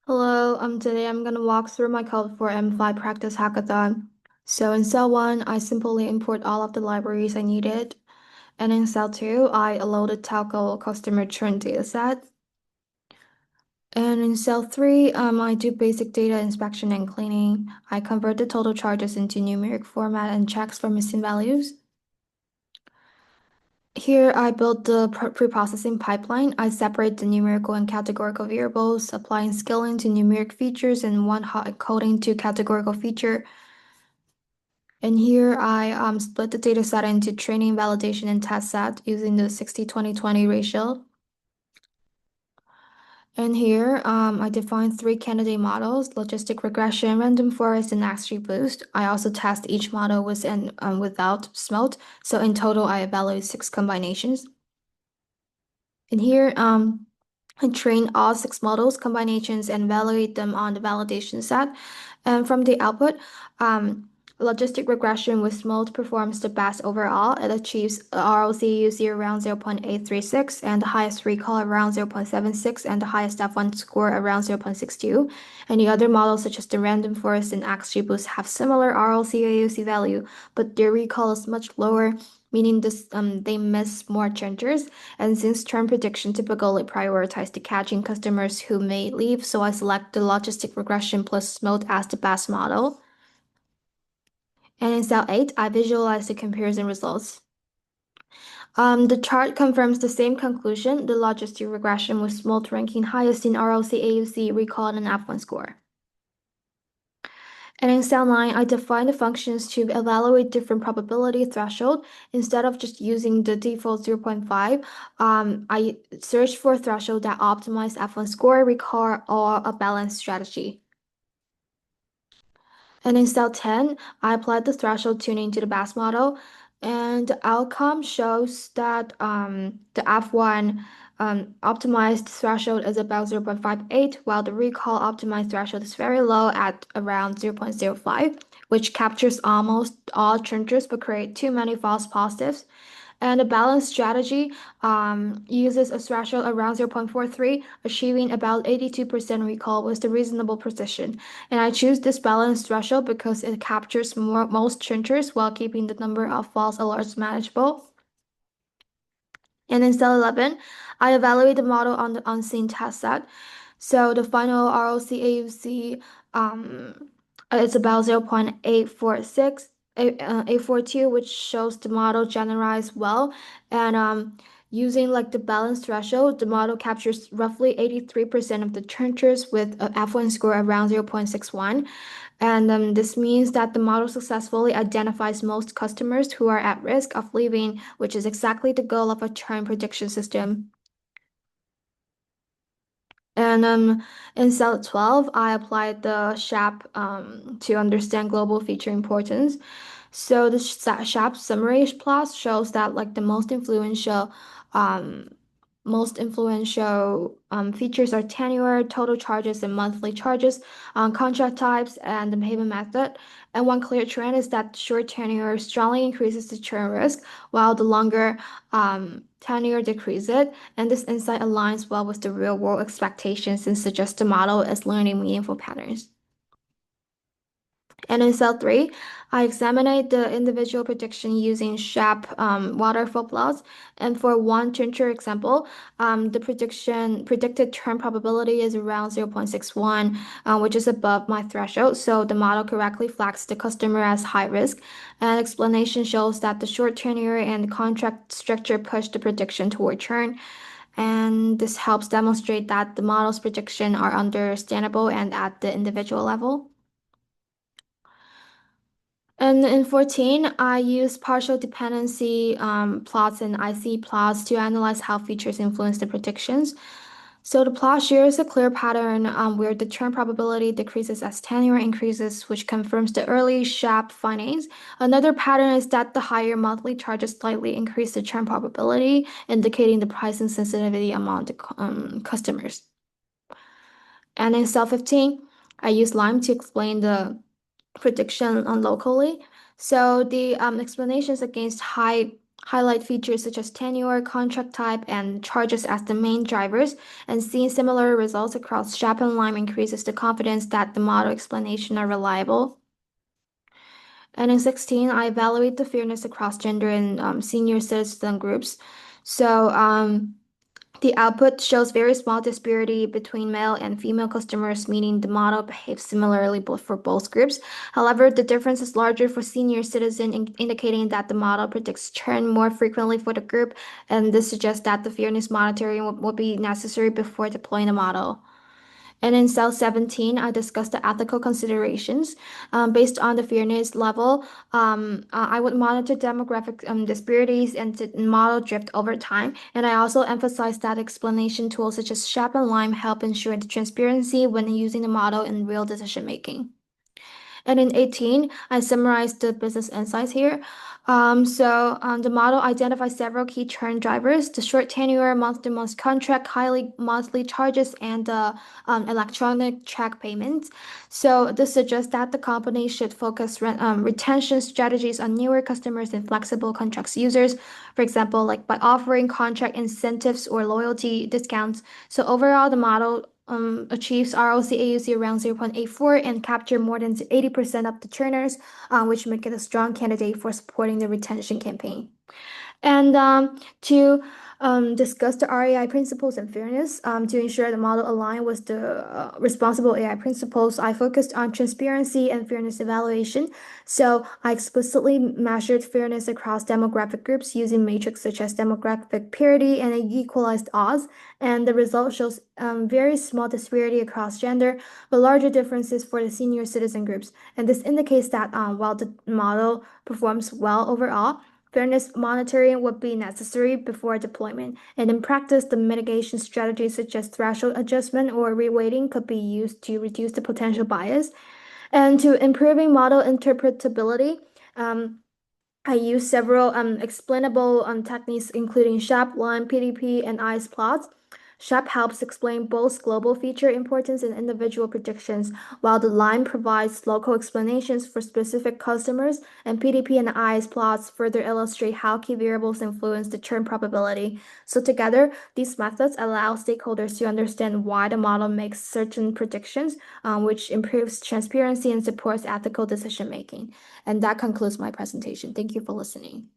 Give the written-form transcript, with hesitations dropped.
Hello, today I'm gonna walk through my code for M5 Practice Hackathon. So in cell 1, I simply import all of the libraries I needed. And in cell 2, I loaded telco customer churn dataset. And in cell 3, I do basic data inspection and cleaning. I convert the total charges into numeric format and checks for missing values. Here, I built the pre-processing pipeline. I separate the numerical and categorical variables, applying scaling to numeric features and one hot coding to categorical feature. And here I split the data set into training, validation, and test set using the 60-20-20 ratio. And here I define three candidate models, logistic regression, random forest, and XGBoost. I also test each model with and without smelt. So in total, I evaluate six combinations. And here I train all six models combinations and evaluate them on the validation set. And from the output, logistic regression with mode performs the best overall. It achieves ROCUC around 0.836 and the highest recall around 0.76 and the highest F1 score around 0.62. And the other models such as the random forest and XGBoost have similar ROCUC value, but their recall is much lower, meaning they miss more changers. And since churn prediction typically prioritize the catching customers who may leave, so I select the logistic regression plus mode as the best model. And in cell 8, I visualize the comparison results. The chart confirms the same conclusion, the logistic regression with mode ranking highest in ROC, AUC, recall, and F1 score. And in cell 9, I define the functions to evaluate different probability threshold. Instead of just using the default 0.5, I search for a threshold that optimize F1 score, recall, or a balanced strategy. And in cell 10, I applied the threshold tuning to the best model, and the outcome shows that the F1 optimized threshold is about 0.58, while the recall optimized threshold is very low at around 0.05, which captures almost all changes but create too many false positives. And the balance strategy uses a threshold around 0.43, achieving about 82% recall with the reasonable precision. And I choose this balance threshold because it captures most changes while keeping the number of false alerts manageable. And in cell 11, I evaluate the model on the unseen test set. So the final ROC is about 0.846, 842, which shows the model generalized well. And using like the balance threshold, the model captures roughly 83% of the churches with a F1 score around 0.61. And this means that the model successfully identifies most customers who are at risk of leaving, which is exactly the goal of a churn prediction system. And in cell 12, I applied the SHAP to understand global feature importance. So the SHAP summary plot shows that like the um, most influential features are tenure, total charges, and monthly charges, contract types, and the payment method. And one clear trend is that short tenure strongly increases the churn risk, while the longer tenure decreases it. And this insight aligns well with the real world expectations and suggests the model is learning meaningful patterns. And in cell 3, I examined the individual prediction using SHAP waterfall plots. And for one Chincher example, the predicted turn probability is around 0.61, which is above my threshold. So the model correctly flags the customer as high risk. And explanation shows that the short tenure and contract structure push the prediction toward churn. And this helps demonstrate that the model's prediction are understandable and at the individual level. And in 14, I use partial dependency plots and IC plots to analyze how features influence the predictions. So the plot shares a clear pattern where the churn probability decreases as tenure increases, which confirms the early SHAP findings. Another pattern is that the higher monthly charges slightly increase the churn probability, indicating the pricing sensitivity among the customers. And in cell 15, I use Lime to explain the prediction locally. So the explanations against high highlight features such as tenure, contract type, and charges as the main drivers, and seeing similar results across SHAP and Lime increases the confidence that the model explanation are reliable. And in 16, I evaluate the fairness across gender and senior citizen groups. So the output shows very small disparity between male and female customers, meaning the model behaves similarly for both groups. However, the difference is larger for senior citizen, indicating that the model predicts churn more frequently for the group, and this suggests that the fairness monitoring will be necessary before deploying the model. And in cell 17, I discussed the ethical considerations. Based on the fairness level, I would monitor demographic disparities and model drift over time. And I also emphasized that explanation tools such as SHAP and Lime help ensure the transparency when using the model in real decision making. And in 18, I summarized the business insights here. The model identifies several key churn drivers: the short tenure, month-to-month contract, highly monthly charges, and the electronic check payments. So this suggests that the company should focus retention strategies on newer customers and flexible contracts users, for example, like by offering contract incentives or loyalty discounts. So overall, the model achieves ROC AUC around 0.84 and capture more than 80% of the churners, which make it a strong candidate for supporting the retention campaign. And to discuss the RAI principles and fairness, to ensure the model aligned with the responsible AI principles, I focused on transparency and fairness evaluation. So I explicitly measured fairness across demographic groups using matrix such as demographic parity and equalized odds. And the result shows very small disparity across gender, but larger differences for the senior citizen groups. And this indicates that while the model performs well overall, fairness monitoring would be necessary before deployment, and in practice, the mitigation strategies such as threshold adjustment or reweighting could be used to reduce the potential bias. And to improving model interpretability, um, I use several explainable techniques, including SHAP, LIME, PDP, and ICE plots. SHAP helps explain both global feature importance and individual predictions, while the LIME provides local explanations for specific customers, and PDP and ICE plots further illustrate how key variables influence the churn probability. So together, these methods allow stakeholders to understand why the model makes certain predictions, which improves transparency and supports ethical decision making. And that concludes my presentation. Thank you for listening.